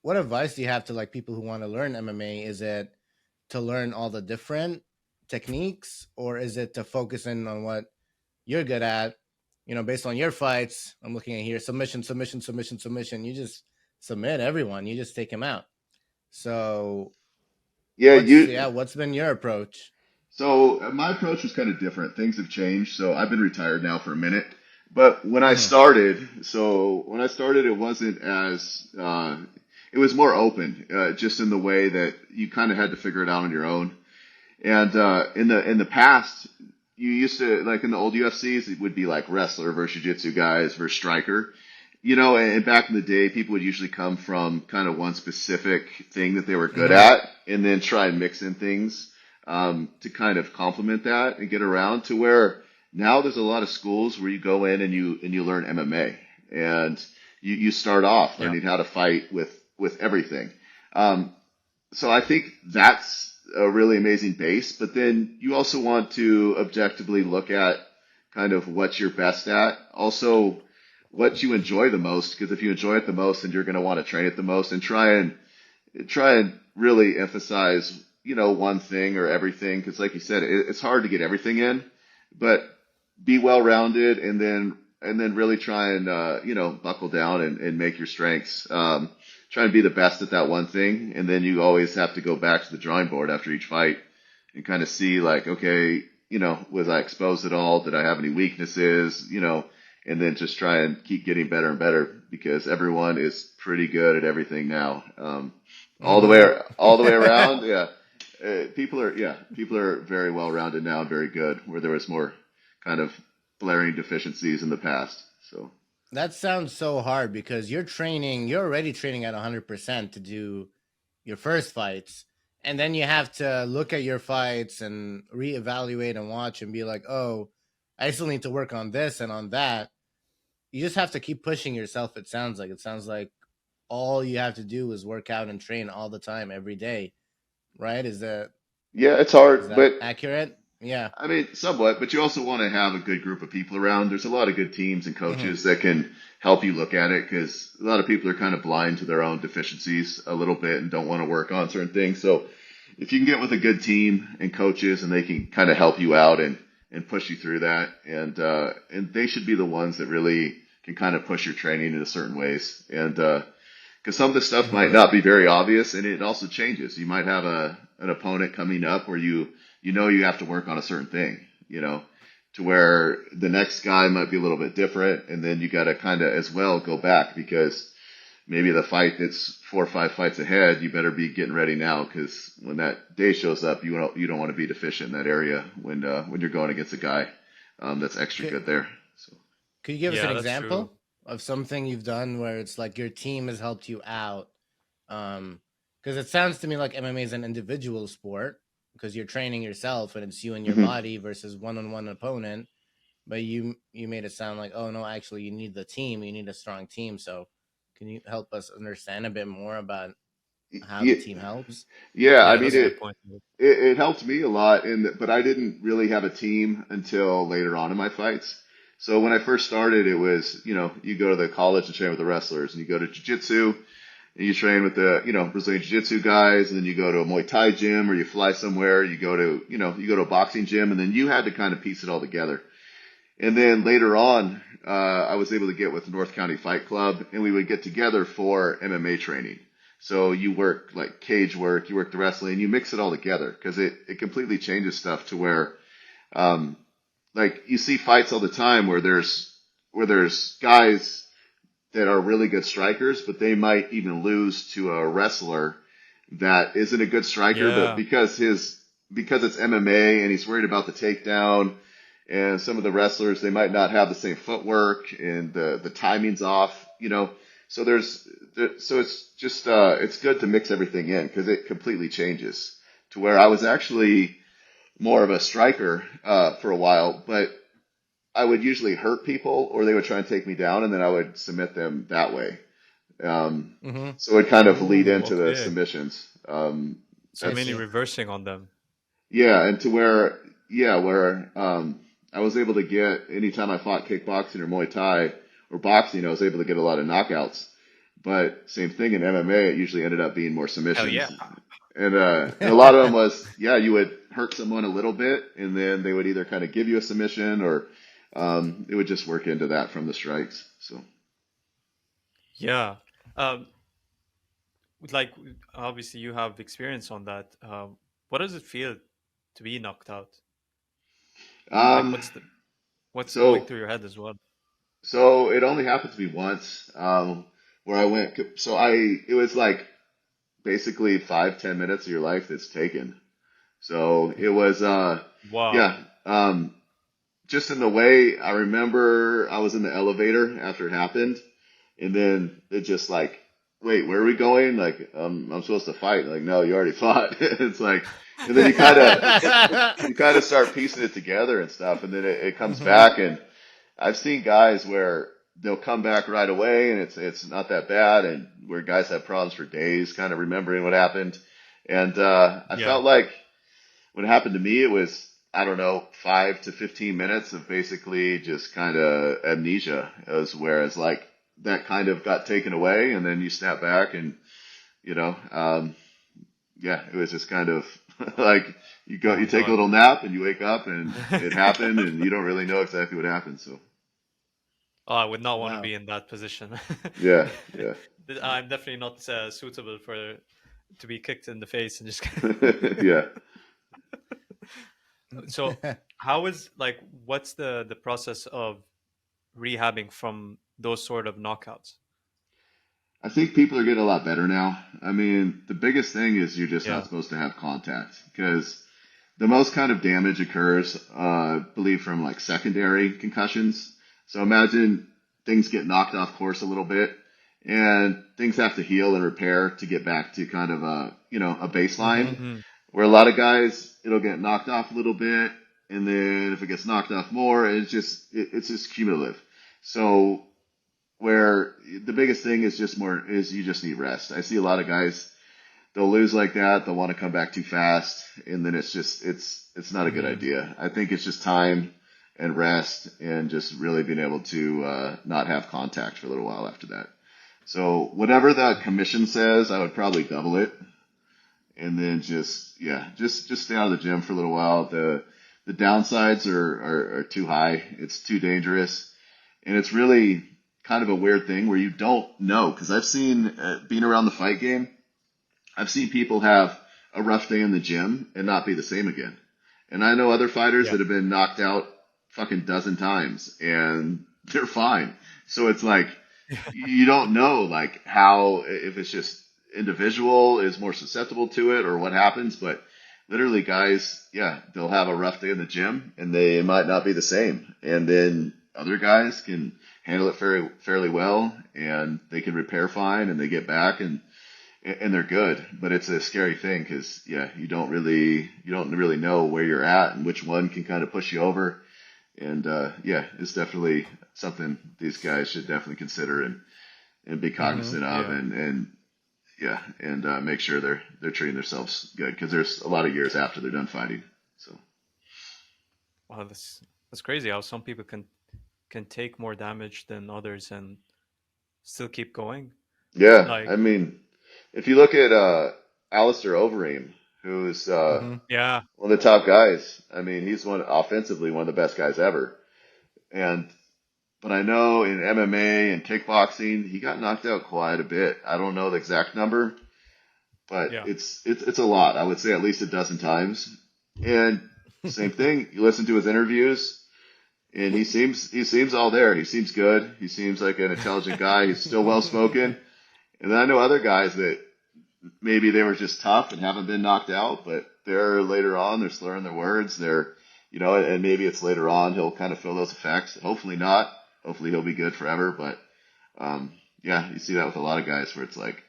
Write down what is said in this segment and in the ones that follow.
what advice do you have to like people who want to learn MMA? Is it to learn all the different techniques, or is it to focus in on what you're good at? You know, based on your fights, I'm looking at here: submission, submission, submission, submission. You just submit everyone. You just take them out. So Yeah, what's been your approach? my approach was kind of different. Things have changed. So I've been retired now for a minute. But Hmm. when I started, it wasn't as, it was more open, just in the way that you kind of had to figure it out on your own. And in the past, you used to like in the old UFCs, it would be like wrestler versus jiu-jitsu guys versus striker. And back in the day, people would usually come from kind of one specific thing that they were good Hmm. at, and then try and mix in things to kind of complement that and get around to where now there's a lot of schools where you go in and you learn MMA, and you start off Yeah. learning how to fight with everything. Um, so I think that's a really amazing base, but then you also want to objectively look at kind of what you're best at. Also, what you enjoy the most, because if you enjoy it the most, then you're going to want to train it the most and try and really emphasize, one thing or everything. Because like you said, it's hard to get everything in, but be well rounded and then really try and buckle down and make your strengths. Try and be the best at that one thing, and then you always have to go back to the drawing board after each fight and kind of see like, okay, was I exposed at all? Did I have any weaknesses? And then just try and keep getting better and better because everyone is pretty good at everything now. Hmm. All the way around, yeah. People are very well rounded now and very good, where there was more kind of glaring deficiencies in the past. So That sounds so hard because you're already training at 100% to do your first fights. And then you have to look at your fights and reevaluate and watch and be like, oh, I still need to work on this and on that. You just have to keep pushing yourself. It sounds like all you have to do is work out and train all the time, every day, right? yeah, it's Is hard, that but accurate? Yeah. I mean, somewhat, but you also want to have a good group of people around. There's a lot of good teams and Hmm. coaches that can help you look at it because a lot of people are kind of blind to their own deficiencies a little bit and don't want to work on certain things. So if you can get with a good team and coaches and they can kind of help you out and push you through that, and they should be the ones that really can kind of push your training in certain ways. And because some of the stuff might Hmm. not be very obvious, and it also changes. You might have an opponent coming up where you have to work on a certain thing, to where the next guy might be a little bit different, and then you got to kind of as well go back because maybe the fight that's 4 or 5 fights ahead, you better be getting ready now because when that day shows up, you don't want to be deficient in that area when you're going against a guy that's extra Could, good there. So. could you give us an Yeah, that's true. example of something you've done where it's like your team has helped you out? Because it sounds to me like MMA is an individual sport because you're training yourself and it's you and your Mhm. body versus one-on-one opponent. But you made it sound like, oh no, actually you need the team, you need a strong team. So can you help us understand a bit more about how the Yeah, team helps? yeah. I Yeah, mean that's a Yeah. good point. it helped me a lot, but I didn't really have a team until later on in my fights. So when I first started, it was you go to the college and train with the wrestlers, and you go to jiu-jitsu and you train with the Brazilian jiu-jitsu guys, and then you go to a Muay Thai gym or you fly somewhere. You go to a boxing gym, and then you had to kind of piece it all together. And then later on, I was able to get with North County Fight Club, and we would get together for MMA training. So you work like cage work, you work the wrestling, and you mix it all together because it completely changes stuff to where, um, like you see fights all the time where there's guys that are really good strikers, but they might even lose to a wrestler that isn't a good striker, but Yeah. because it's MMA and he's worried about the takedown, and some of the wrestlers they might not have the same footwork and the timing's off. So so it's just it's good to mix everything in because it completely changes to where I was actually more of a striker for a while, but I would usually hurt people or they would try and take me down and then I would submit them that way. Um, Mm-hmm. so it kind of lead Oh, into the okay. submissions. So I That's mainly see. reversing on them. Yeah, and to where where I was able to get anytime I fought kickboxing or Muay Thai or boxing, I was able to get a lot of knockouts. But same thing in MMA, it usually ended up being more Hell yeah. submissions. And a lot of them was, yeah, you would hurt someone a little bit, and then they would either kind of give you a submission or it would just work into that from the strikes. So, Yeah. Um, like obviously you have experience on that. What does it feel to be knocked out? Like um, what's going so through your head as well? So it only happened to me once, where I went. So it was like basically 5, 10 minutes of your life that's taken. So it was, Wow. yeah, just in the way I remember I was in the elevator after it happened, and then it just like, wait, where are we going? Like, I'm supposed to fight. Like, no, you already fought. It's like, and then you kind of start piecing it together and stuff, and then it comes Hmm. back, and I've seen guys where they'll come back right away and it's not that bad, and where guys have problems for days kind of remembering what happened. And I Yeah. felt like what happened to me, it was, I don't know, 5 to 15 minutes of basically just kind of amnesia. As whereas like that kind of got taken away, and then you snap back, and you know, yeah, it was just kind of like Oh you my take a god. little nap and you wake up and it happened, and you don't really know exactly what happened. So Oh, I would not want to Wow. be in that position. yeah, yeah. I'm definitely not suitable for to be kicked in the face and just. Yeah. So, how is like what's the process of rehabbing from those sort of knockouts? I think people are getting a lot better now. I mean, the biggest thing is you're just not Yeah. supposed to have contact, because the most kind of damage occurs, I believe, from like secondary concussions. So imagine things get knocked off course a little bit, and things have to heal and repair to get back to kind of a baseline. Hmm. Mm, Where a lot of guys, it'll get knocked off a little bit, and then if it gets knocked off more, it's just cumulative. So where the biggest thing is just more is you just need rest. I see a lot of guys, they'll lose like that, they'll want to come back too fast, and then it's not a good mm, idea. I think it's just time and rest, and just really being able to not have contact for a little while after that. So whatever the commission says, I would probably double it, and then just, yeah, just stay out of the gym for a little while. The downsides are too high. It's too dangerous, and it's really kind of a weird thing where you don't know, because I've seen, being around the fight game, I've seen people have a rough day in the gym and not be the same again. And I know other fighters yeah. that have been knocked out fucking dozen times and they're fine. So it's like you don't know like how, if it's just individual is more susceptible to it or what happens, but literally guys, yeah, they'll have a rough day in the gym and they might not be the same. And then other guys can handle it fairly well, and they can repair fine, and they get back, and they're good. But it's a scary thing because, yeah, you don't really know where you're at and which one can kind of push you over. And yeah, it's definitely something these guys should definitely consider and be Hmm. cognizant of, Yeah. and yeah, and make sure they're treating themselves good, because there's a lot of years after they're done fighting. So Wow, that's crazy how some people can take more damage than others and still keep going. yeah, I Like, mean, if you look at Alistair Overeem, who's Hmm. yeah, one of the top guys. I mean, he's offensively one of the best guys ever. And but I know in MMA and kickboxing, he got knocked out quite a bit. I don't know the exact number, but yeah, it's a lot. I would say at least a dozen times. And same thing, you listen to his interviews, and he seems all there. He seems good. He seems like an intelligent guy. He's still well spoken. And then I know other guys that maybe they were just tough and haven't been knocked out, but they're later on, they're slurring their words. And maybe it's later on he'll kind of feel those effects. Hopefully not. Hopefully he'll be good forever. But yeah, you see that with a lot of guys where it's like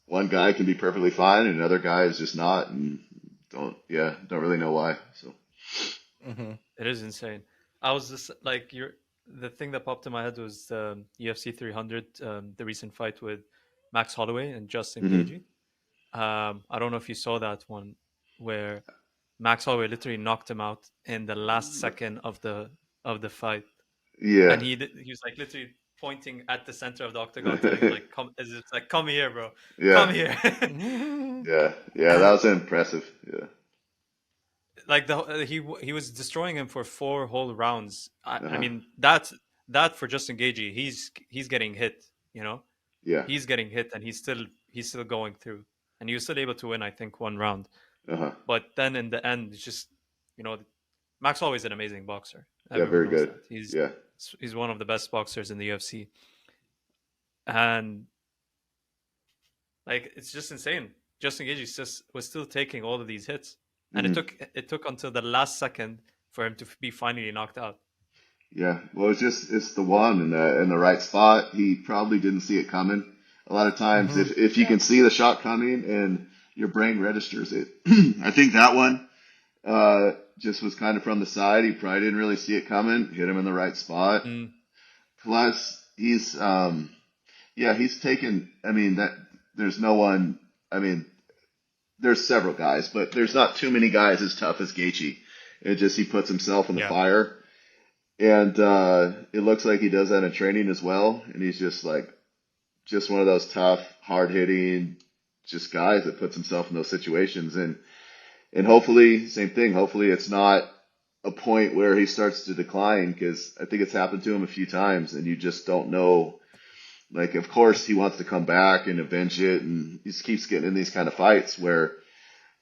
one guy can be perfectly fine and another guy is just not, and don't really know why. So Hmm. it is insane. I was just like the thing that popped in my head was UFC 300, the recent fight with Max Holloway and Justin hmm Gagey. I don't know if you saw that one where Max Holloway literally knocked him out in the last second of the fight, and yeah, he was like literally pointing at the center of the octagon, telling him like, "Come," it's like, "Come here, bro, Yeah, come here." yeah, yeah. That was impressive. Yeah. Like he was destroying him for 4 whole rounds. I Uh-huh. mean that for Justin Gagey, he's getting hit. You know, Yeah. he's getting hit, and he's still going through, and he was still able to win, I think, 1 round. Uh-huh. But then in the end, it's just, Max Holloway is an amazing boxer. Yeah. Everyone Very knows good. that. He's Yeah. he's one of the best boxers in the UFC, and like it's just insane. Justin Gagey just was still taking all of these hits, and it Hmm. took until the last second for him to be finally knocked out. Yeah. Well, it's the one in the right spot. He probably didn't see it coming. A lot of times, Hmm. if you Yeah. can see the shot coming and your brain registers it, I think that one just was kind of from the side. He probably didn't really see it coming. Hit him in the right spot. Mm, Plus, he's taken. I mean that there's no one. I mean, there's several guys, but there's not too many guys as tough as Gaethje. It just he puts himself in the yeah, fire, and it looks like he does that in training as well. And he's just one of those tough, hard hitting, just guys that puts himself in those situations. And hopefully, same thing. Hopefully, it's not a point where he starts to decline because I think it's happened to him a few times, and you just don't know. Like, of course, he wants to come back and avenge it, and he just keeps getting in these kind of fights where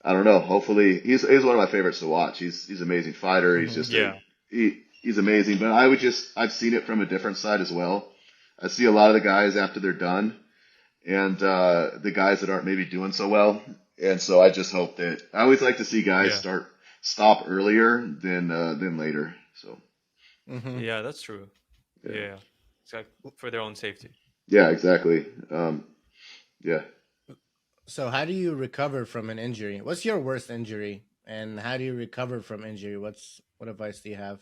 I don't know. Hopefully, he's one of my favorites to watch. He's an amazing fighter. He's Hmm. just yeah, he's amazing. But I've seen it from a different side as well. I see a lot of the guys after they're done, and the guys that aren't maybe doing so well. And so I just hope that I always like to see guys yeah, stop earlier than later. So Hmm. yeah. That's true. yeah, Yeah, it's like for their own safety. yeah, exactly. Yeah. So, how do you recover from an injury? What's your worst injury, and how do you recover from injury? What advice do you have?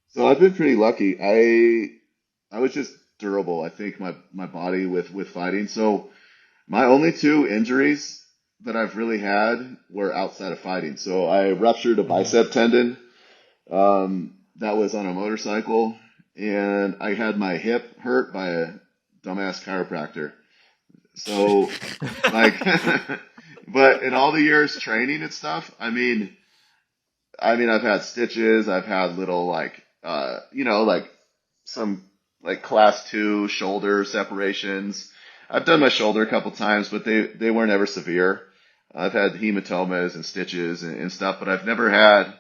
So I've been pretty lucky. I was just durable. I think my body with fighting. So my only two injuries that I've really had were outside of fighting. So I ruptured a Hmm. bicep tendon. That was on a motorcycle, and I had my hip hurt by a dumbass chiropractor. So like, but in all the years training and stuff, I mean, I've had stitches. I've had little like some like class 2 shoulder separations. I've done my shoulder a couple times, but they weren't ever severe. I've had hematomas and stitches and stuff, but I've never had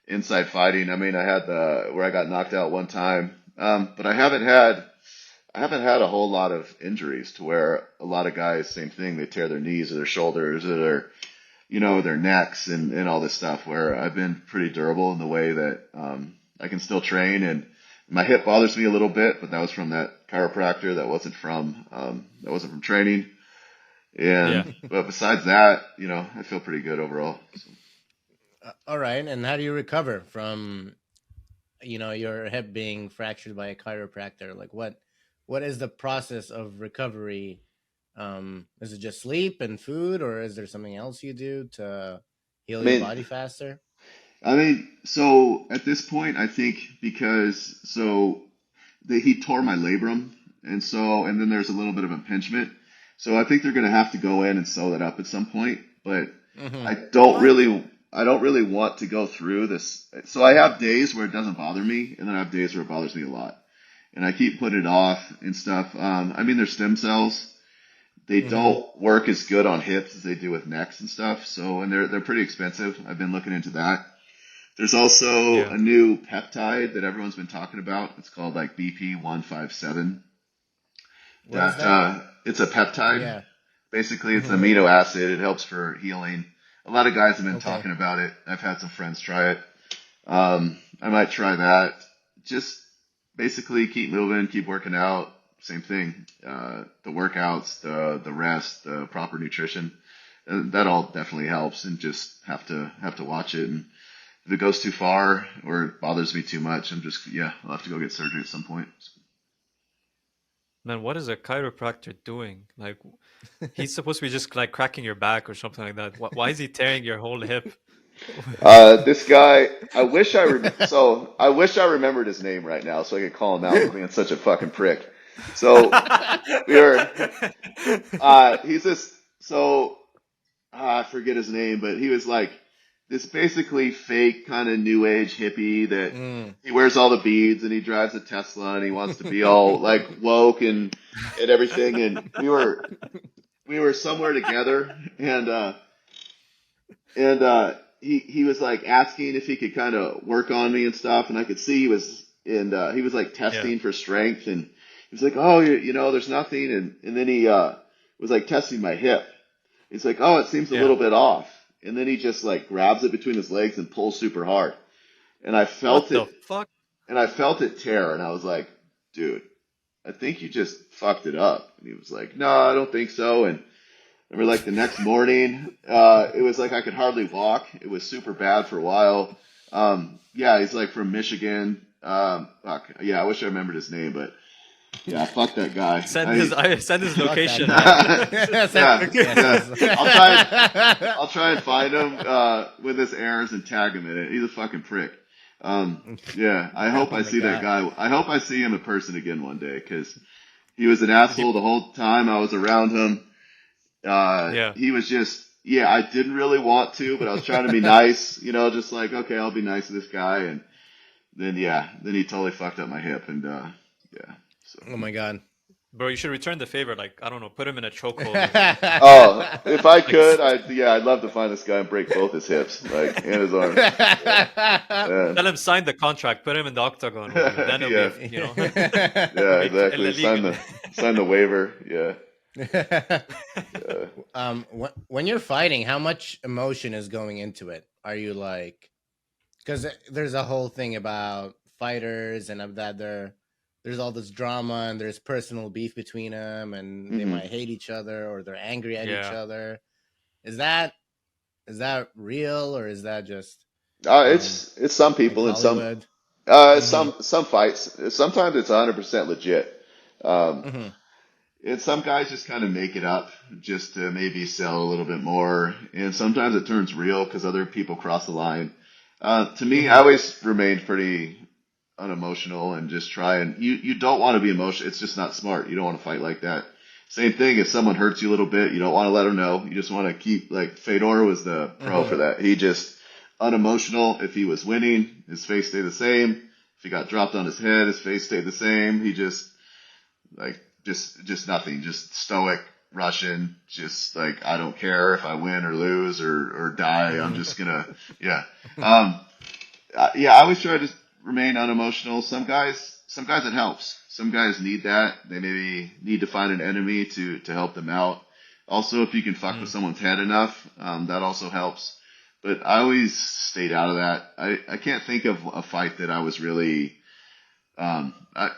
inside fighting. I mean, I had the where I got knocked out one time, but I haven't had a whole lot of injuries to where a lot of guys, same thing, they tear their knees or their shoulders or their necks and all this stuff. Where I've been pretty durable in the way that I can still train and my hip bothers me a little bit, but that was from that chiropractor. That wasn't from training. Yeah. And but besides that, I feel pretty good overall. So, All right, and how do you recover from your hip being fractured by a chiropractor? Like, what is the process of recovery? Is it just sleep and food, or is there something else you do to I heal your mean, body faster? so at this point, I think because he tore my labrum, and then there's a little bit of impingement. So I think they're going to have to go in and sew that up at some point. But Hmm. I don't What? really, I don't really want to go through this. So I have days where it doesn't bother me, and then I have days where it bothers me a lot, and I keep putting it off and stuff. I mean, there's stem cells. They Hmm. don't work as good on hips as they do with necks and stuff. So, and they're pretty expensive. I've been looking into that. There's also Yeah. a new peptide that everyone's been talking about. It's called like BP157. What is That that? it's a peptide. Yeah. Basically, it's an Hmm. amino acid. It helps for healing. A lot of guys have been Okay. talking about it. I've had some friends try it. I might try that. Just basically keep moving, keep working out. Same thing. The workouts, the rest, the proper nutrition. That all definitely helps, and just have to watch it. And if it goes too far or it bothers me too much, I'll have to go get surgery at some point. Man, what is a chiropractor doing? Like, he's supposed to be just like cracking your back or something like that. Why is he tearing your whole hip? This guy, I wish I remembered his name right now so I could call him out for being such a fucking prick. So we were he's this so I forget his name, but he was like this basically fake kind of new age hippie that Mm. he wears all the beads and he drives a Tesla and he wants to be all like woke and everything. And we were somewhere together and he was like asking if he could kind of work on me and stuff, and I could see he was like Yeah. testing for strength, and he was like, oh, there's nothing, and then he was like testing my hip. He's like, oh, it seems a Yeah. little bit off, and then he just like grabs it between his legs and pulls super hard, and I felt What it, the fuck? tear, and I was like, dude, I think you just fucked it up, and he was like, no, I don't think so, and remember, like the next morning, it was like I could hardly walk. It was super bad for a while. Yeah, he's like from Michigan. Fuck, yeah, I wish I remembered his name, but yeah, fuck that guy. Send his Fuck that location. guy. Yeah, yeah. Yes. I'll try and find him when this airs and tag him in it. He's a fucking prick. Yeah, I hope Oh I my see that god. guy. I hope I see him in person again one day because he was an asshole the whole time I was around him. Yeah. He was just, yeah, I didn't really want to, but I was trying to be nice, just like, okay, I'll be nice to this guy. And then, yeah, then he totally fucked up my hip. And, yeah, so. Oh my god. Bro, you should return the favor. Like, I don't know, put him in a chokehold or Oh, if I like could, I'd love to find this guy and break both his hips, like, and his arms. Yeah, yeah, tell him sign the contract, put him in the octagon with you. Then it'll yeah, be, yeah, exactly. Sign illegal. the waiver. Yeah, yeah. When you're fighting, how much emotion is going into it? Are you like, because there's a whole thing about fighters and of that there's all this drama and there's personal beef between them and they hmm might hate each other or they're angry at each Yeah. other. Is that real or is that just It's some like people and Hollywood? Mm-hmm. some fights. Sometimes it's 100% legit. Um, Mm-hmm. and some guys just kind of make it up just to maybe sell a little bit more. And sometimes it turns real because other people cross the line. To me, I Mm-hmm. always remained pretty unemotional and just try and you don't want to be emotional. It's just not smart. You don't want to fight like that. Same thing. If someone hurts you a little bit, you don't want to let them know. You just want to keep like Fedor was the pro Mm-hmm. for that. He just unemotional. If he was winning, his face stayed the same. If he got dropped on his head, his face stayed the same. He just like just nothing, just stoic Russian, just like I don't care if I win or lose or die. I'm Mm-hmm. just gonna yeah. Um, yeah, I always try to remain unemotional. Some guys it helps. Some guys need that. They maybe need to find an enemy to help them out. Also, if you can fuck with Mm. someone's head enough, that also helps. But I always stayed out of that. I can't think of a fight that I was really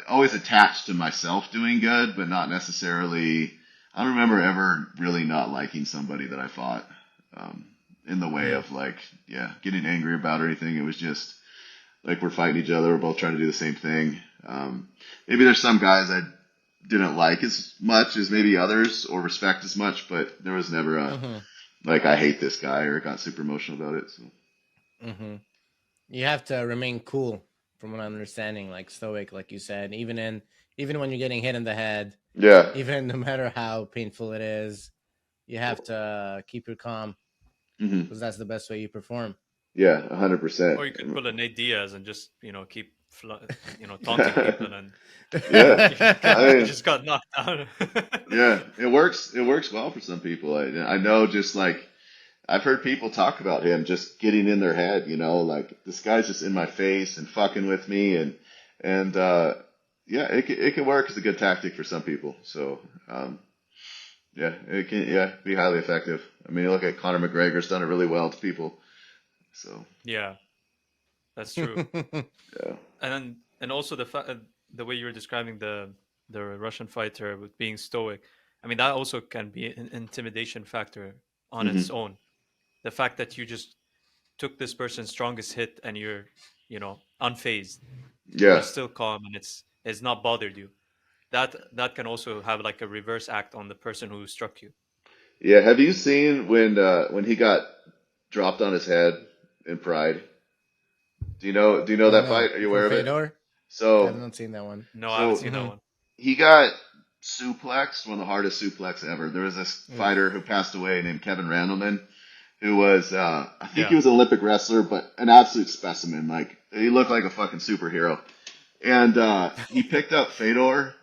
always attached to myself doing good, but not necessarily. I don't remember ever really not liking somebody that I fought um, in the way Mm. of like, yeah, getting angry about or anything. It was just like we're fighting each other. We're both trying to do the same thing. Maybe there's some guys I didn't like as much as maybe others or respect as much, but there was never a Mm-hmm. like I hate this guy or got super emotional about it. So. Mm-hmm. You have to remain cool from what I'm understanding, like stoic, like you said, even when you're getting hit in the head, Yeah. even no matter how painful it is, you have to keep your calm hmm because that's the best way you perform. Yeah. 100%. Or you could pull a Nate Diaz and just, keep, taunting people and Yeah. I you mean, just got knocked out. yeah, it works. It works well for some people. I know just like I've heard people talk about him just getting in their head, like this guy's just in my face and fucking with me and yeah, it can work as a good tactic for some people. So, yeah, it can be highly effective. I mean, look at Conor McGregor's done it really well to people. So, Yeah, that's true. yeah. And also the way you were describing the Russian fighter with being stoic. I mean, that also can be an intimidation factor on its hmm own. The fact that you just took this person's strongest hit and you're, unfazed, you're Yeah. still calm and it's not bothered you. That can also have like a reverse act on the person who struck you. Yeah. Have you seen when he got dropped on his head in Pride? Do you know Oh that no, fight? Are you for aware of it? Fedor, I have So not seen that one. No, I haven't so seen that Mm-hmm. one. he got suplexed, one of the hardest suplex ever. There was this Oof. fighter who passed away named Kevin Randleman, who was, I think he Yeah. was an Olympic wrestler, but an absolute specimen. Like, he looked like a fucking superhero. And he picked up Fedor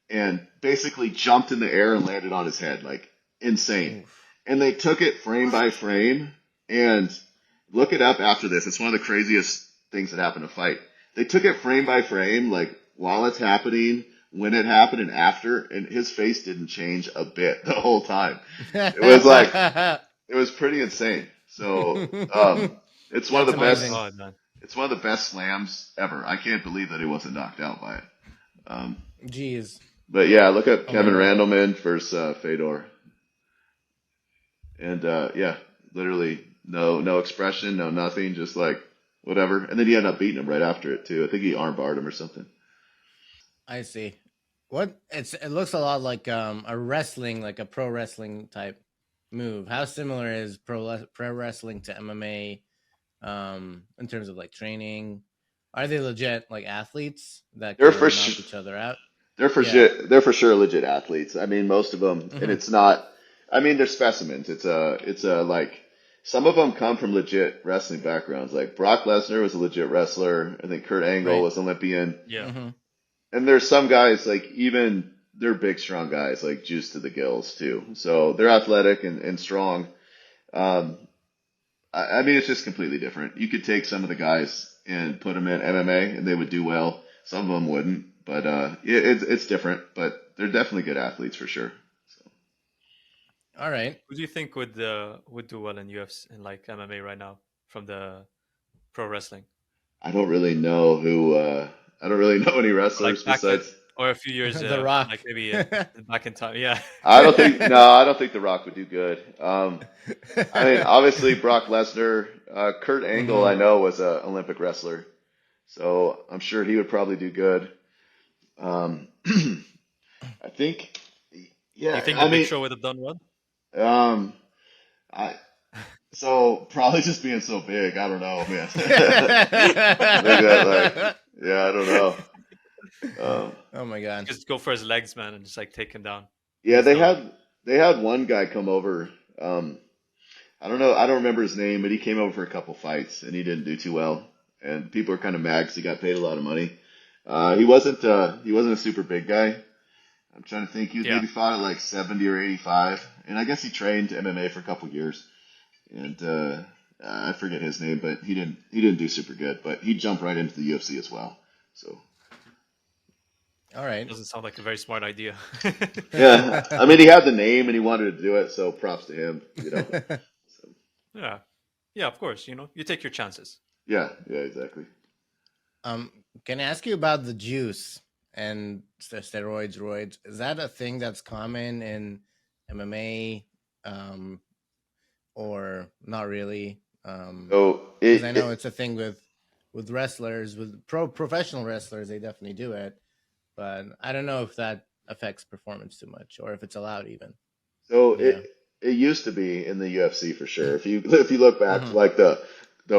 and basically jumped in the air and landed on his head, like insane. Oof. And they took it frame by frame and look it up after this. It's one of the craziest things that happened to fight. They took it frame by frame, like while it's happening, when it happened, and after, and his face didn't change a bit the whole time. It was like it was pretty insane. So it's one of That's the Oh my best. amazing. God, man. It's one of the best slams ever. I can't believe that he wasn't knocked out by it. Um, Jeez. but yeah, look up Oh my Kevin god. Randleman versus Fedor, and yeah, literally no expression, no nothing, just like whatever. And then he ended up beating him right after it too. I think he armbarred him or something. I see. It looks a lot like a wrestling, like a pro wrestling type move. How similar is pro wrestling to MMA in terms of like training? Are they legit like athletes that They're for can knock sh- each other out? they're for Yeah. sure they're for sure legit athletes. I mean, most of them, and Hmm. it's not. I mean, they're specimens. It's a like some of them come from legit wrestling backgrounds. Like Brock Lesnar was a legit wrestler. I think Kurt Angle Right. was Olympian. Yeah. Hmm. And there's some guys like even they're big, strong guys like juice to the gills too. So they're athletic and strong. Um, I mean, it's just completely different. You could take some of the guys and put them in MMA and they would do well. Some of them wouldn't, but it's different. But they're definitely good athletes for sure. So All right. Who do you think would do well in UFC in like MMA right now from the pro wrestling? I don't really know who. I don't really know any Or like wrestlers back in besides. or a few years The Rock. like maybe back in time. Yeah. I don't think. No, I don't think The Rock would do good. I mean, obviously Brock Lesnar, Kurt Angle, Hmm. I know was an Olympic wrestler, so I'm sure he would probably do good. Um, I think, Do you yeah. think the I Big mean, Show would have done well? um, so probably just being so big, I don't know, man. Maybe that, like, yeah, I don't know. Um, Oh my god. Just go for his legs, man, and just like take him down. yeah, He's done. they had one guy come over. I don't know, I don't remember his name, but he came over for a couple fights and he didn't do too well. And people are kind of mad because he got paid a lot of money. He wasn't a super big guy. I'm trying to think. He was Yeah. maybe fought at like 70 or 85, and I guess he trained MMA for a couple years. And I forget his name, but he didn't do super good. But he jumped right into the UFC as well. So All right. Doesn't sound like a very smart idea. yeah, I mean he had the name and he wanted to do it, so props to him. You know. So Yeah. Yeah, of course. You take your chances. yeah, exactly. um, can I ask you about the juice and steroids, roids? Is that a thing that's common in MMA, or not really? So Because I know it's a thing with wrestlers, with professional wrestlers, they definitely do it, but I don't know if that affects performance too much or if it's allowed even. So Yeah. it used to be in the UFC for sure. If you look back to Hmm. like the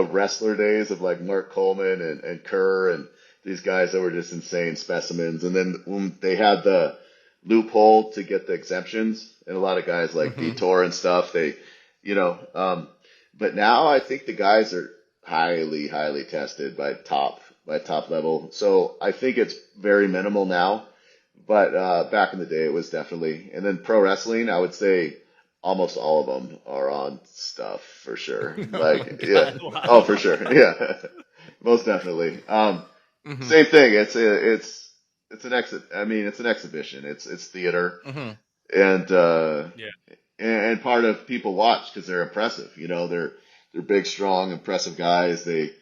wrestler days of like Mark Coleman and Kerr and these guys that were just insane specimens, and then when they had the loophole to get the exemptions, and a lot of guys like Hmm. Vitor and stuff, you know, but now I think the guys are highly tested by top level. So I think it's very minimal now. But back in the day, it was definitely. And then pro wrestling, I would say almost all of them are on stuff for sure. Oh my Like, yeah, god. Wow. oh, for sure, yeah, most definitely. Hmm. Same thing. It's an exit. I mean, it's an exhibition. It's theater, Hmm. and Yeah. and part of people watch because they're impressive. You know, they're big, strong, impressive guys. They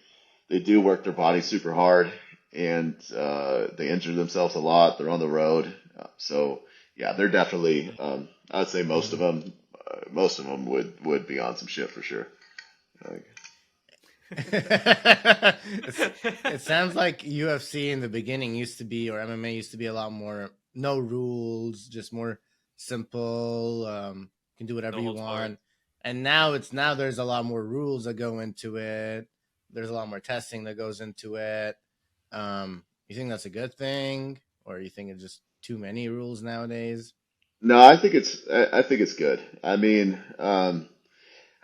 do work their body super hard, and they injure themselves a lot. They're on the road, so yeah, they're definitely. I'd say Hmm. most of them would be on some shit for sure. Like, It sounds like UFC in the beginning used to be, or MMA used to be a lot more no rules, just more simple. You can do whatever No you holds barred. want. And now there's a lot more rules that go into it. There's a lot more testing that goes into it. You think that's a good thing, or you think it just too many rules nowadays? No, I think it's good. I mean,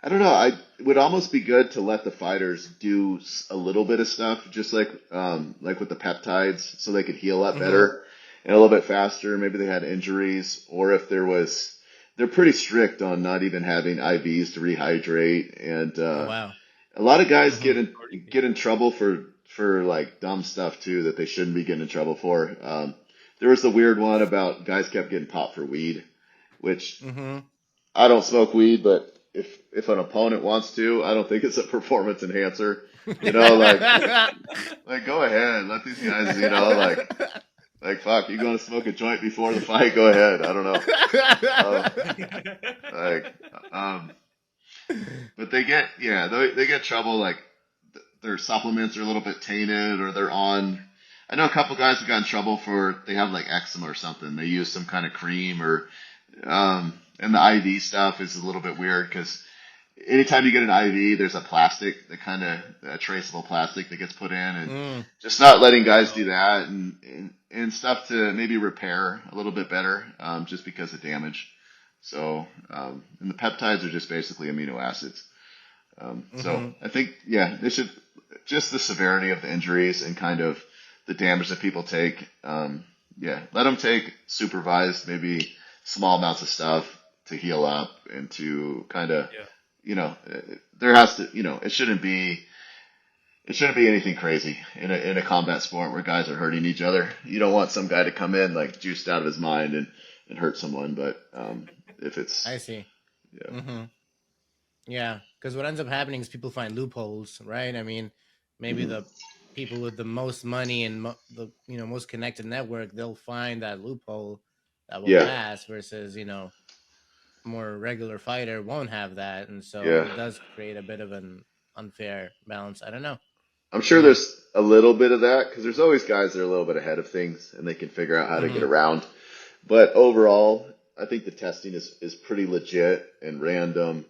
I don't know. It would almost be good to let the fighters do a little bit of stuff, just like with the peptides, so they could heal up Mm-hmm. better and a little bit faster. Maybe they had injuries, or if there was, they're pretty strict on not even having IVs to rehydrate, and Oh wow. a lot of guys Mm-hmm. get in trouble for like dumb stuff too that they shouldn't be getting in trouble for. There was the weird one about guys kept getting popped for weed, which Mm-hmm. I don't smoke weed, but if an opponent wants to, I don't think it's a performance enhancer. You know, like go ahead, let these guys, like fuck, you going to smoke a joint before the fight? Go ahead. I don't know. Uh, like, um, but they get trouble like their supplements are a little bit tainted or they're on. I know a couple guys have gotten in trouble for they have like eczema or something. They use some kind of cream or and the IV stuff is a little bit weird because anytime you get an IV, there's a plastic, the kind of a traceable plastic that gets put in, and Mm. just not letting guys Oh, do that and stuff to maybe repair a little bit better, just because of damage. So, and the peptides are just basically amino acids. So Mm-hmm. I think, yeah, they should just the severity of the injuries and kind of the damage that people take. Yeah, let them take supervised, maybe small amounts of stuff to heal up and to kind of, yeah. there has to, it shouldn't be anything crazy in a combat sport where guys are hurting each other. You don't want some guy to come in like juiced out of his mind and hurt someone. But if it's, I see. yeah, Mm-hmm. Yeah, because what ends up happening is people find loopholes, right? I mean, maybe hmm the people with the most money and the most connected network, they'll find that loophole that will yeah, pass versus more regular fighter won't have that, and so yeah. it does create a bit of an unfair balance. I don't know. I'm sure Yeah. there's a little bit of that because there's always guys that are a little bit ahead of things and they can figure out how to get Mm-hmm. around. But overall, I think the testing is pretty legit and random,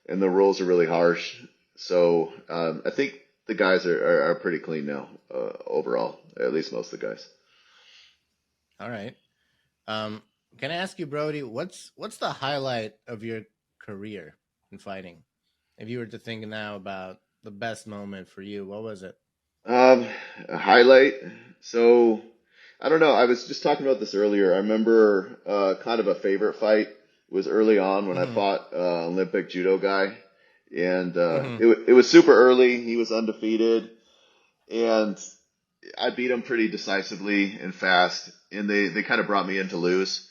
and the rules are really harsh. So I think the guys are pretty clean now, overall, at least most of the guys. All right. Um, can I ask you, Brody, what's the highlight of your career in fighting? If you were to think now about the best moment for you, what was it? Um, a highlight. So I don't know. I was just talking about this earlier. I remember kind of a favorite fight was early on when I Mm-hmm. fought Olympic judo guy, and Mm-hmm. it was super early. He was undefeated, and I beat him pretty decisively and fast. And they kind of brought me in to lose.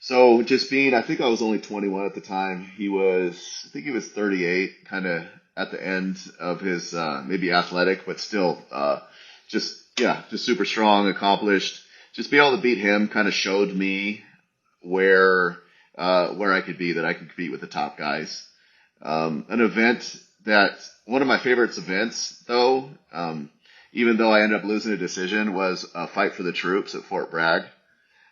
So just being, I think I was only 21 at the time. I think he was 38, kind of at the end of his maybe athletic, but still just super strong, accomplished. Just be able to beat him kind of showed me where where I could be, that I could compete with the top guys. An event that one of my favorite events, though, even though I ended up losing a decision, was a fight for the troops at Fort Bragg.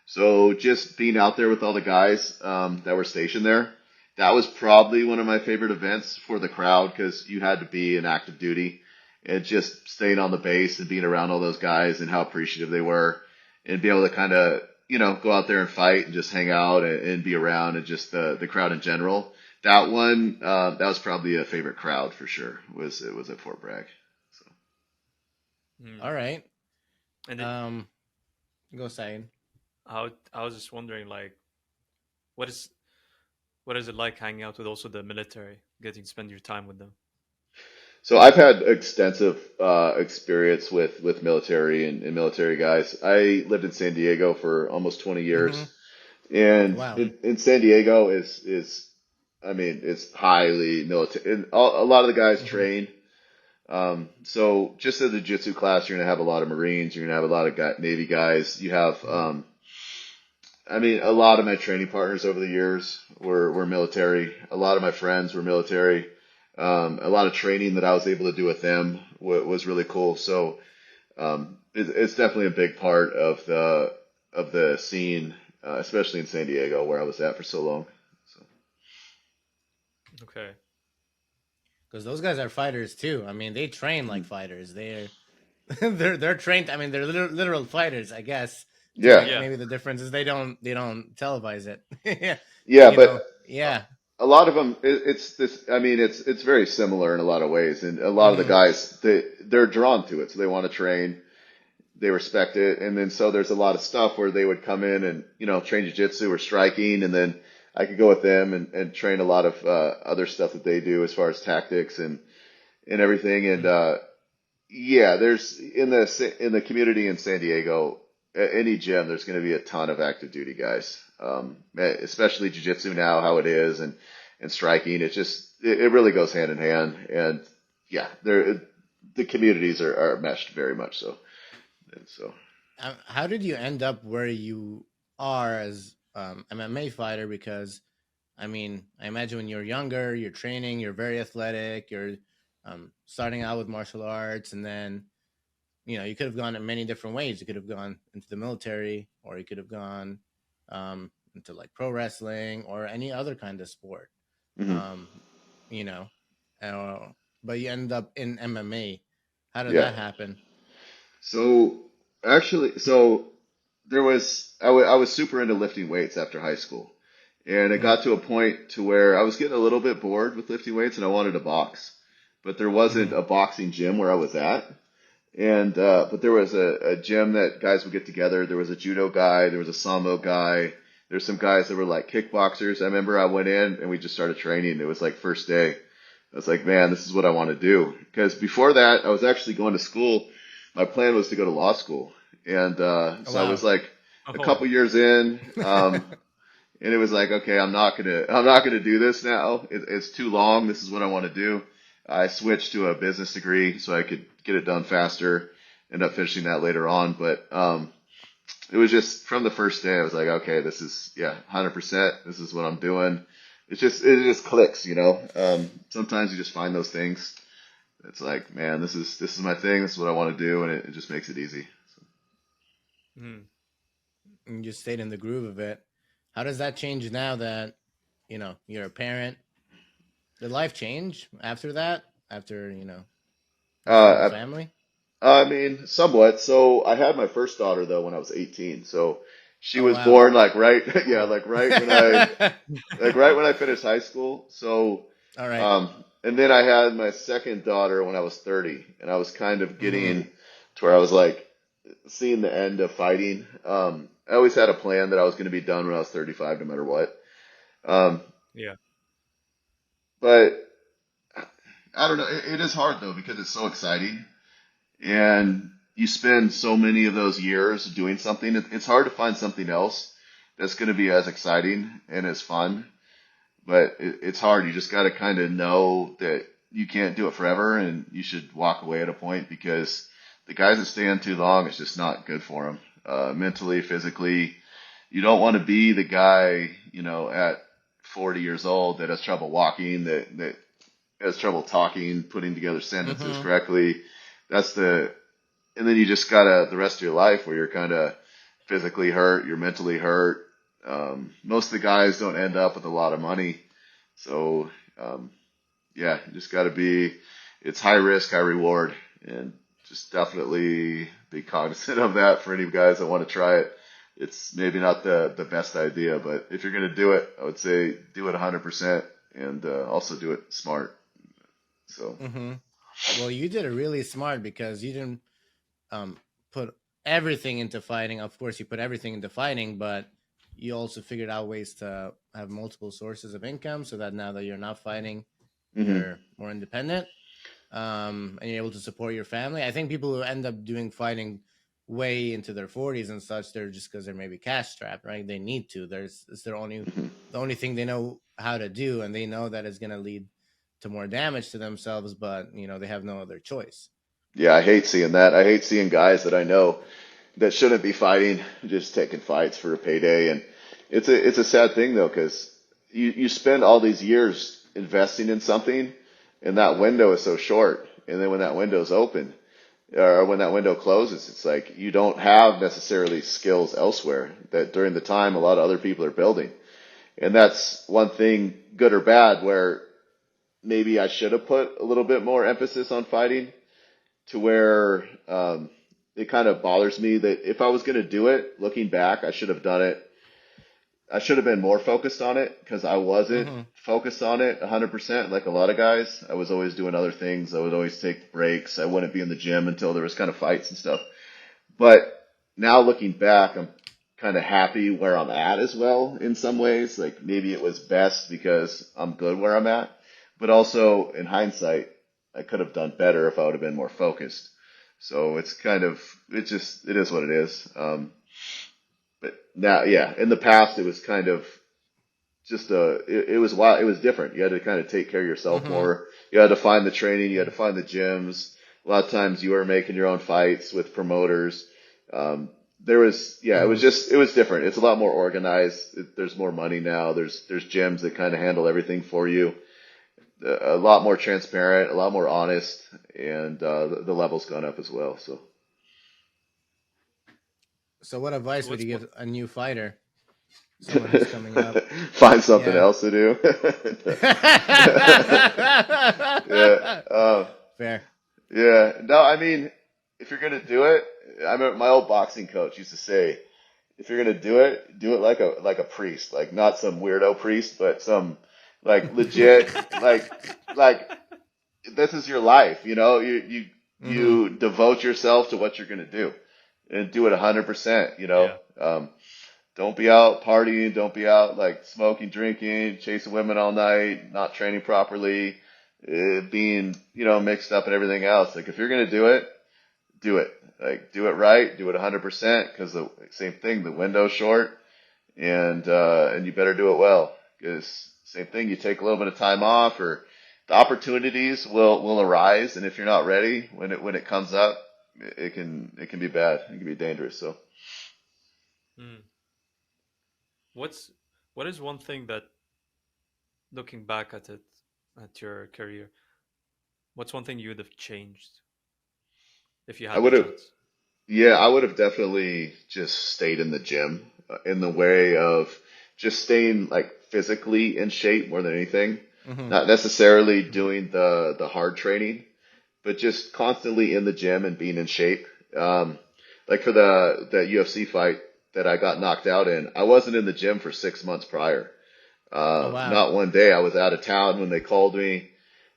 So just being out there with all the guys that were stationed there, that was probably one of my favorite events for the crowd because you had to be in active duty and just staying on the base and being around all those guys and how appreciative they were and be able to kind of, go out there and fight and just hang out and be around and just the crowd in general. That one, that was probably a favorite crowd for sure. It was at Fort Bragg. So. Mm. All right. And it, Um, go Said. I was just wondering, like, what is what is it like hanging out with also the military, getting to spend your time with them? So I've had extensive experience with military and military guys. I lived in San Diego for almost 20 Mm-hmm. years, and Wow. in San Diego is I mean it's highly military. And a lot of the guys Mm-hmm. train. So just as a jiu-jitsu class, you're gonna have a lot of Marines. You're gonna have a lot of Navy guys. You have Mm-hmm. I mean, a lot of my training partners over the years were military. A lot of my friends were military. A lot of training that I was able to do with them was really cool. So it's definitely a big part of the scene, especially in San Diego, where I was at for so long. So Okay. Because those guys are fighters too. I mean, they train like mhm. fighters. They're they're trained. I mean, they're literal fighters, I guess. To Yeah, me, Yeah. maybe the difference is they don't televise it. yeah, You but know, yeah. a lot of them, it's this. I mean, it's very similar in a lot of ways, and a lot of the Hmm. guys they're drawn to it, so they want to train, they respect it, and then so there's a lot of stuff where they would come in and train jujitsu or striking, and then I could go with them and train a lot of other stuff that they do as far as tactics and everything, and yeah, there's in the community in San Diego, at any gym, there's going to be a ton of active duty guys, especially jiu-jitsu now, how it is, and striking. It really goes hand in hand, and yeah, the communities are meshed very much so, and so. How did you end up where you are as MMA fighter? Because I mean, I imagine when you're younger, you're training, you're very athletic, you're starting out with martial arts, and then you could have gone in many different ways. You could have gone into the military, or you could have gone into like pro wrestling or any other kind of sport. Mhm. Um, you know, uh, but you end up in MMA. How did Yeah. that happen? So actually, I was super into lifting weights after high school, and it Mm-hmm. got to a point to where I was getting a little bit bored with lifting weights, and I wanted to box, but there wasn't Mm-hmm. a boxing gym where I was at, and but there was a gym that guys would get together. There was a judo guy, there was a sambo guy. There's some guys that were like kickboxers. I remember I went in and we just started training. It was like first day. I was like, man, this is what I want to do. Because before that, I was actually going to school. My plan was to go to law school, and Oh, so I was wow. like a Oh. couple years in, and it was like, okay, I'm not gonna do this now. It's too long. This is what I want to do. I switched to a business degree so I could get it done faster. End up finishing that later on, but it was just from the first day. I was like, okay, this is 100%. This is what I'm doing. It just clicks, you know. Sometimes you just find those things. It's like, man, this is my thing. This is what I want to do, and it just makes it easy. Mm. You just stayed in the groove of it. How does that change now that you're a parent? Did life change after that? After you start a Uh, family? I mean, somewhat. So I had my first daughter though when I was 18. So she Oh, was wow. born like right, yeah, Oh. like right when I finished high school. So, All right. um, and then I had my second daughter when I was 30, and I was kind of Mm-hmm. getting to where I was like seeing the end of fighting. I always had a plan that I was going to be done when I was 35, no matter what. Um, Yeah. but I don't know. It is hard though because it's so exciting. And you spend so many of those years doing something, it's hard to find something else that's going to be as exciting and as fun. But it's hard. You just got to kind of know that you can't do it forever, and you should walk away at a point because the guys that stay on too long, it's just not good for them, mentally, physically. You don't want to be the guy, at 40 years old that has trouble walking, that has trouble talking, putting together sentences Mm-hmm. correctly. That's the and then you just gotta the rest of your life where you're kind of physically hurt, you're mentally hurt. Most of the guys don't end up with a lot of money, so um, yeah, you just gotta be. It's high risk, high reward, and just definitely be cognizant of that for any guys that want to try it. It's maybe not the best idea, but if you're gonna do it, I would say do it 100% and also do it smart. So. Mm-hmm. Well, you did it really smart because you didn't um put everything into fighting. Of course, you put everything into fighting, but you also figured out ways to have multiple sources of income so that now that you're not fighting, Hmm. you're more independent. And you're able to support your family. I think people who end up doing fighting way into their 40s and such, they're just because they're maybe cash strapped, right? They need to. It's Hmm. the only thing they know how to do, and they know that it's going to lead to more damage to themselves, but they have no other choice. Yeah, I hate seeing that. I hate seeing guys that I know that shouldn't be fighting, just taking fights for a payday. And it's a sad thing though, because you spend all these years investing in something, and that window is so short. And then when that window's open, or when that window closes, it's like you don't have necessarily skills elsewhere that during the time a lot of other people are building. And that's one thing, good or bad, where maybe I should have put a little bit more emphasis on fighting to where it kind of bothers me that if I was going to do it, looking back, I should have done it. I should have been more focused on it because I wasn't Mm-hmm. focused on it 100% like a lot of guys. I was always doing other things. I would always take breaks. I wouldn't be in the gym until there was kind of fights and stuff. But now looking back, I'm kind of happy where I'm at as well in some ways. Like maybe it was best because I'm good where I'm at, but also in hindsight, I could have done better if I would have been more focused. So it's kind of, it is what it is. But now, yeah, in the past, it was kind of just it was wild. It was different. You had to kind of take care of yourself Mm-hmm. more. You had to find the training. You had to find the gyms. A lot of times you were making your own fights with promoters. There was, yeah, it was Mm-hmm. just, it was different. It's a lot more organized. There's more money now. There's gyms that kind of handle everything for you. A lot more transparent, a lot more honest, and the level's gone up as well. So So, what So advice would what's you what? give a new fighter, someone who's coming up? find something Yeah. else to do. Yeah. Fair. Yeah. No, I mean, if you're gonna do it, I remember my old boxing coach used to say, if you're gonna do it like a priest, like not some weirdo priest, but some like legit, like this is your life, you know. Mm-hmm. You devote yourself to what you're gonna do, and do it 100%. You know, Yeah. don't be out partying, don't be out like smoking, drinking, chasing women all night, not training properly, being mixed up and everything else. Like if you're gonna do it, do it. Like do it right, do it 100% because the same thing, the window's short, and you better do it well because same thing, you take a little bit of time off or the opportunities will arise, and if you're not ready when it comes up, it can be bad, it can be dangerous. So Mm. What's what is one thing that, looking back at it, at your career, what's one thing you would have changed if you I had the would have chance? Yeah, I would have definitely just stayed in the gym in the way of just staying like physically in shape more than anything. Mm-hmm. Not necessarily Hmm. doing the hard training, but just constantly in the gym and being in shape. Like for the UFC fight that I got knocked out in, I wasn't in the gym for 6 months prior. Oh wow. Not one day. I was out of town when they called me.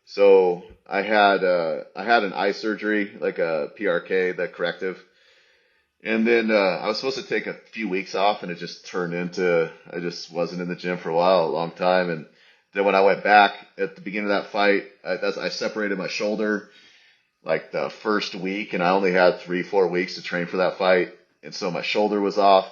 So I had an eye surgery, like a PRK, the corrective, and then I was supposed to take a few weeks off, and it just turned into I just wasn't in the gym for a while, a long time. And then when I went back at the beginning of that fight, I separated my shoulder like the first week, and I only had 3, 4 weeks to train for that fight, and so my shoulder was off.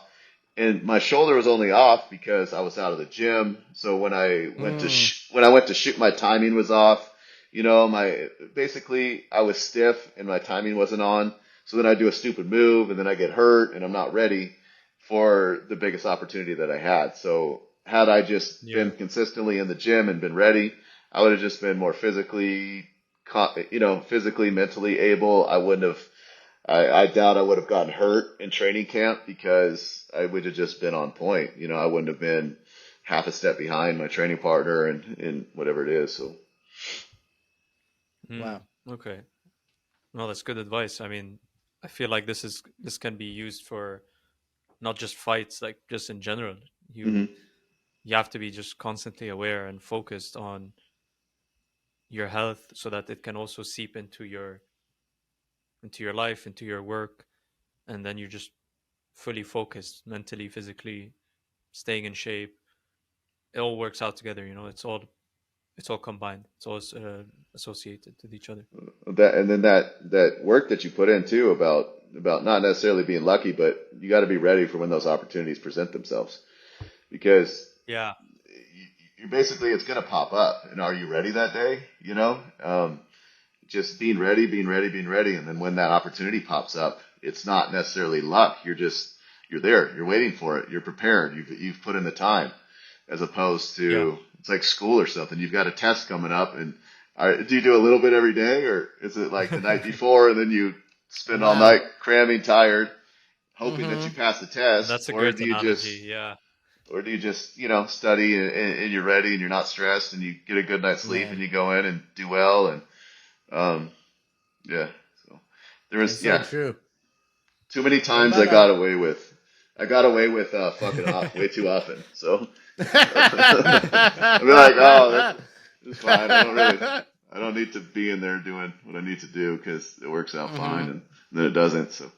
And my shoulder was only off because I was out of the gym. So Mm. when I went to shoot, my timing was off. My basically I was stiff and my timing wasn't on. So then I do a stupid move and then I get hurt and I'm not ready for the biggest opportunity that I had. So had I just been Yeah. consistently in the gym and been ready, I would have just been more physically, physically, mentally able. I wouldn't have I doubt I would have gotten hurt in training camp because I would have just been on point. I wouldn't have been half a step behind my training partner and in whatever it is. So Mm. Wow. Okay. Well, that's good advice. I mean, I feel like this can be used for not just fights, like just in general. You hmm you have to be just constantly aware and focused on your health so that it can also seep into your life, into your work, and then you're just fully focused mentally, physically, staying in shape. It all works out together, it's all combined. It's all associated with each other. that and then that work that you put in too about not necessarily being lucky, but you got to be ready for when those opportunities present themselves because Yeah. you basically it's going to pop up. And are you ready that day? Just being ready, being ready, being ready, and then when that opportunity pops up, it's not necessarily luck. You're there, you're waiting for it, you're prepared, you've put in the time, as opposed Yeah. to it's like school or something. You've got a test coming up, and do you do a little bit every day, or is it like the night before and then you spend all Wow. night cramming, tired, hoping that you Mm-hmm. pass the test, That's a great analogy. Yeah. or do you just study and you're ready and you're not stressed and you get a good night's sleep and Man, you go in and do well and um, yeah. So there it's was so yeah. true. Too many What times about I got away with fucking off way too often. So I'd be like, oh, that's fine. I don't need to be in there doing what I need to do because it works out fine, hmm and then it doesn't. So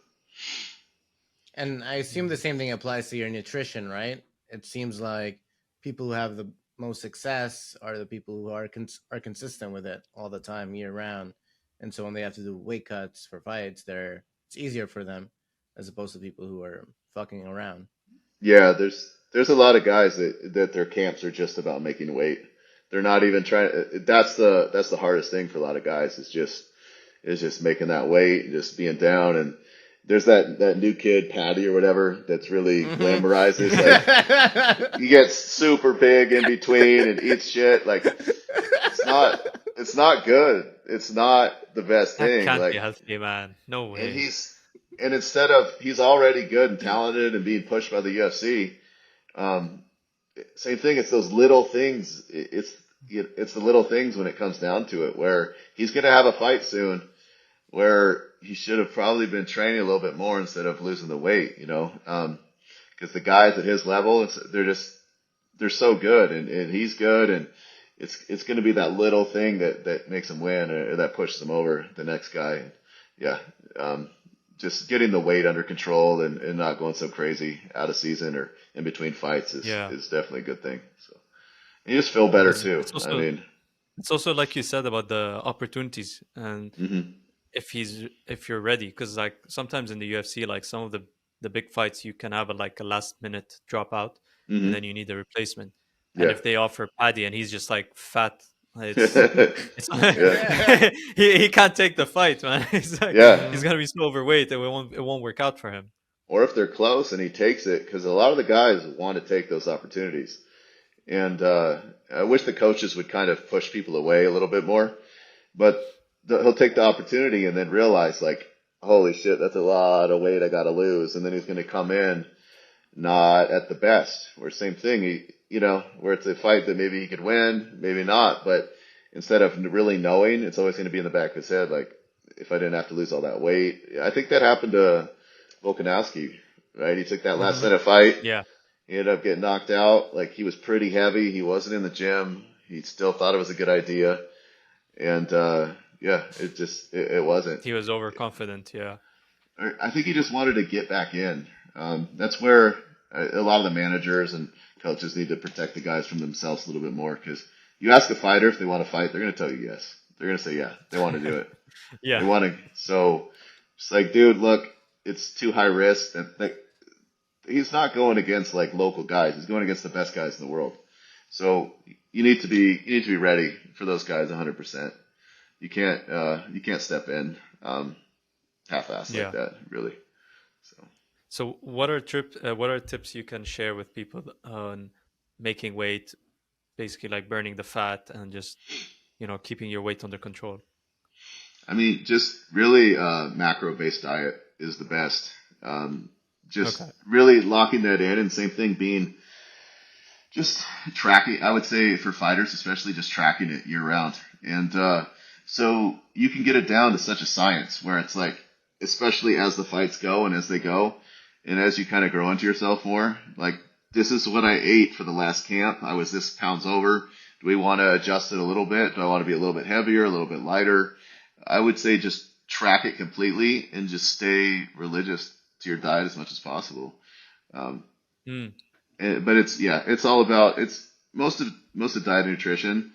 And I assume the same thing applies to your nutrition, right? It seems like people who have the most success are the people who are consistent with it all the time, year round. And so when they have to do weight cuts for fights, it's easier for them as opposed to people who are fucking around. yeah, there's a lot of guys that their camps are just about making weight. They're not even trying. That's the hardest thing for a lot of guys is just making that weight, just being down. And there's that new kid Patty or whatever that's really hmm glamorized. It's like he gets super big in between and eats shit. Like it's not it's not good. It's not the best That thing. can't be Like healthy, man. No and way. instead of he's already good and talented and being pushed by the UFC. Um, Same thing. It's those little things. It's the little things when it comes down to it. Where he's gonna have a fight soon, where he should have probably been training a little bit more instead of losing the weight. Because the guys at his level, they're so good, and he's good, and it's going to be that little thing that makes him win or that pushes him over the next guy. Yeah, um, just getting the weight under control and not going so crazy out of season or in between fights Yeah. is definitely a good thing. So and you just feel better It's too. it's I also mean, it's also like you said about the opportunities and hmm if you're ready, because like sometimes in the UFC, like some of the big fights, you can have like a last minute dropout, and then hmm you need a replacement. And yeah, if they offer Paddy and he's just like fat, it's yeah, he can't take the fight, man. He's like yeah. he's hmm gonna be so overweight that it won't work out for him. Or if they're close and he takes it, because a lot of the guys want to take those opportunities. And I wish the coaches would kind of push people away a little bit more. But he'll take the opportunity and then realize, like, holy shit, that's a lot of weight I got to lose. And then he's going to come in not at the best. Or same thing, where it's a fight that maybe he could win, maybe not. But instead of really knowing, it's always going to be in the back of his head, like, if I didn't have to lose all that weight. I think that happened to Volkanovski, right? He took that last hmm set of fight. Yeah, He ended up getting knocked out. Like he was pretty heavy. He wasn't in the gym. He still thought it was a good idea. And yeah, it wasn't. he was overconfident. Yeah, I think he just wanted to get back in. That's where a lot of the managers and coaches need to protect the guys from themselves a little bit more. Because you ask a fighter if they want to fight, they're going to tell you yes. They're going to say yeah, they want to do it. They yeah, want to. So it's like, dude, look, it's too high risk. And like, he's not going against like local guys. He's going against the best guys in the world. So you need to be ready for those guys 100%. You can't step in half-assed like yeah. that, really. So So what are tips you can share with people on making weight, basically like burning the fat and just keeping your weight under control? I mean, just really macro-based diet is the best. Just Okay. really locking that in, and same thing being just tracking. I would say for fighters, especially, just tracking it year round, and so you can get it down to such a science where it's like, especially as the fights go and as they go, and as you kind of grow into yourself more, like this is what I ate for the last camp. I was this pounds over. Do we want to adjust it a little bit? Do I want to be a little bit heavier, a little bit lighter? I would say just track it completely and just stay religious to your diet as much as possible. Um, Mm, but it's all about it's most of diet and nutrition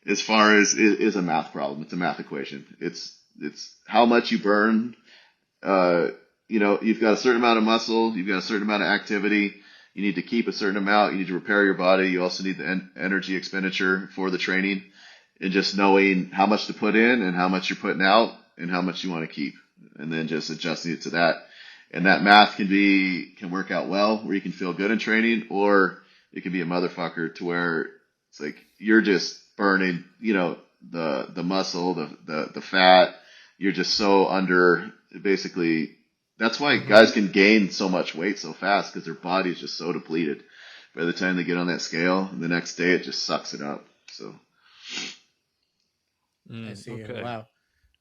as far as is a math problem. It's a math equation. It's how much you burn. Uh, you've got a certain amount of muscle. You've got a certain amount of activity. You need to keep a certain amount. You need to repair your body. You also need the energy expenditure for the training, and just knowing how much to put in and how much you're putting out and how much you want to keep, and then just adjusting it to that. And that math can work out well where you can feel good in training, or it can be a motherfucker to where it's like you're just burning, the muscle, the fat. You're just so under basically. That's why hmm guys can gain so much weight so fast because their body is just so depleted. By the time they get on that scale, the next day it just sucks it up. So I mm, see. okay. Wow.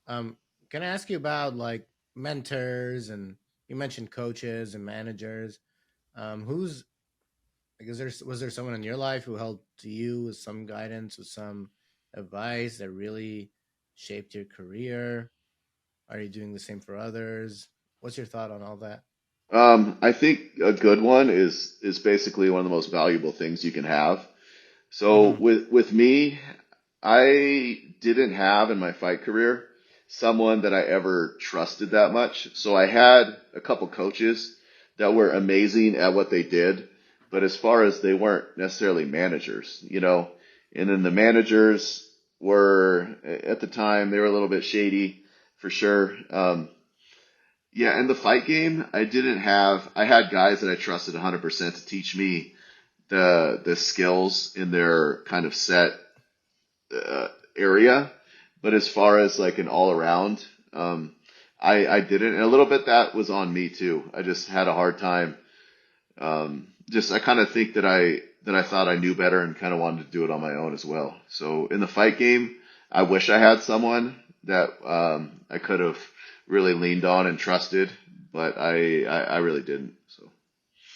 Um, can I ask you about like mentors and you mentioned coaches and managers. Who's like, was there someone in your life who helped you with some guidance, with some advice that really shaped your career? Are you doing the same for others? What's your thought on all that? I think a good one is basically one of the most valuable things you can have. So Mm-hmm. with me, I didn't have in my fight career someone that I ever trusted that much. So I had a couple coaches that were amazing at what they did, but as far as they weren't necessarily managers, you know, and then the managers were at the time they were a little bit shady for sure. Yeah, in the fight game, I had guys that I trusted 100% to teach me the skills in their kind of set area, but as far as like an all around, I didn't, and a little bit that was on me too. I just had a hard time. Just I kind of think that I thought I knew better and kind of wanted to do it on my own as well. So in the fight game, I wish I had someone that I could have really leaned on and trusted, but I really didn't. So.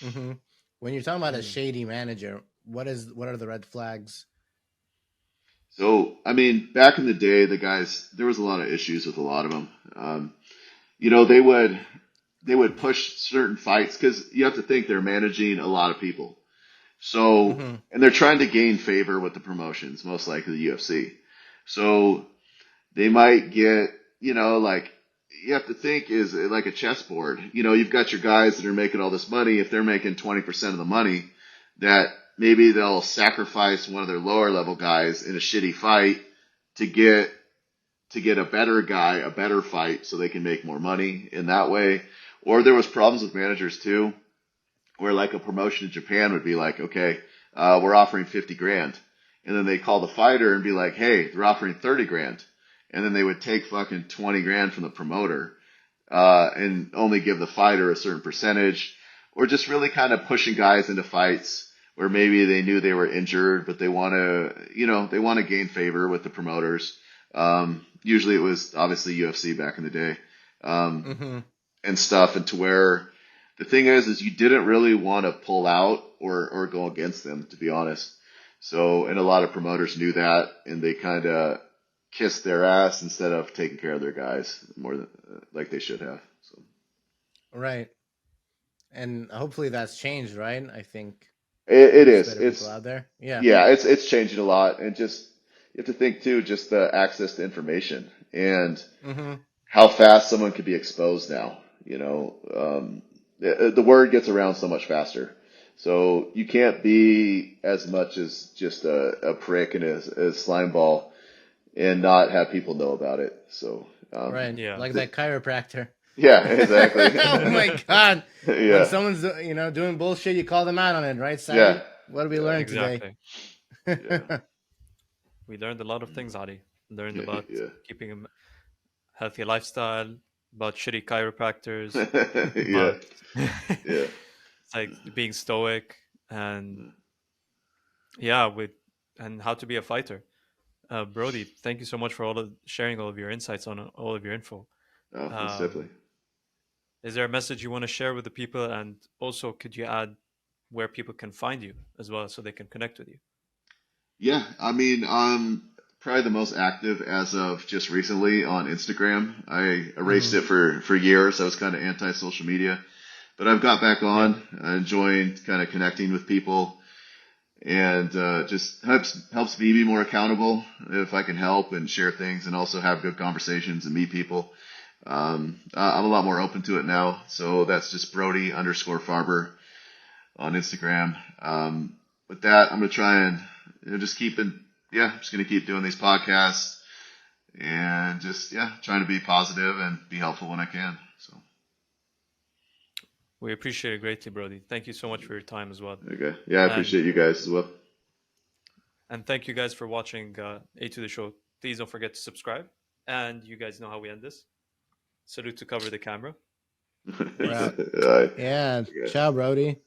Mm-hmm. When you're talking about a Mm. shady manager, what are the red flags? So, I mean, back in the day, the guys, there was a lot of issues with a lot of them. You know, they would push certain fights because you have to think they're managing a lot of people. So, Mm-hmm. and they're trying to gain favor with the promotions, most likely the UFC. So they might get, you know, like you have to think is like a chessboard. You know, you've got your guys that are making all this money. If they're making 20% of the money, that maybe they'll sacrifice one of their lower level guys in a shitty fight to get a better guy, a better fight, so they can make more money in that way. Or there was problems with managers too, where like a promotion in Japan would be like, okay, we're offering 50 grand. And then they call the fighter and be like, hey, they're offering 30 grand. And then they would take fucking 20 grand from the promoter, and only give the fighter a certain percentage, or just really kind of pushing guys into fights where maybe they knew they were injured, but they want to, you know, they want to gain favor with the promoters. Usually it was obviously UFC back in the day. Um, Mm-hmm. and stuff, and to where the thing is you didn't really want to pull out or go against them, to be honest. So, and a lot of promoters knew that, and they kind of kissed their ass instead of taking care of their guys more than like they should have. So, Right. And hopefully that's changed, right? I think it there's is. better people out there. Yeah. Yeah, it's changing a lot, and just you have to think too, just the access to information and Mm-hmm. how fast someone could be exposed now. You know, the word gets around so much faster. So you can't be as much as just a prick and a slime ball and not have people know about it. So, Right. Yeah. Like that chiropractor. yeah, exactly. Oh my god. When Yeah, someone's doing bullshit, you call them out on it, right, yeah, Sadi? What did we yeah, learn today? Exactly. yeah, We learned a lot of things, Adi. Learned yeah, about yeah, keeping a healthy lifestyle, about shitty chiropractors, yeah, about yeah. it's like being stoic, and yeah, with and how to be a fighter. Brody, thank you so much for sharing all of your insights on all of your info. Oh, most Um, definitely. is there a message you want to share with the people, and also could you add where people can find you as well, so they can connect with you? Yeah, I mean, I'm probably the most active as of just recently on Instagram. I erased Hmm. it for years. I was kind of anti social media, but I've got back Yeah, on. I enjoying kind of connecting with people, and just helps me be more accountable if I can help and share things, and also have good conversations and meet people. I'm a lot more open to it now, so that's just Brodie_Farber on Instagram. With that, I'm gonna try and just I'm just gonna keep doing these podcasts and just trying to be positive and be helpful when I can. So we appreciate it greatly, Brody. Thank you so much for your time as well, okay, yeah, I and appreciate you guys as well. thank you guys for watching A to the show. Please don't forget to subscribe, and you guys know how we end this. Salute to cover the camera. We're Peace. out. All right, Yeah. okay. Ciao, Brody.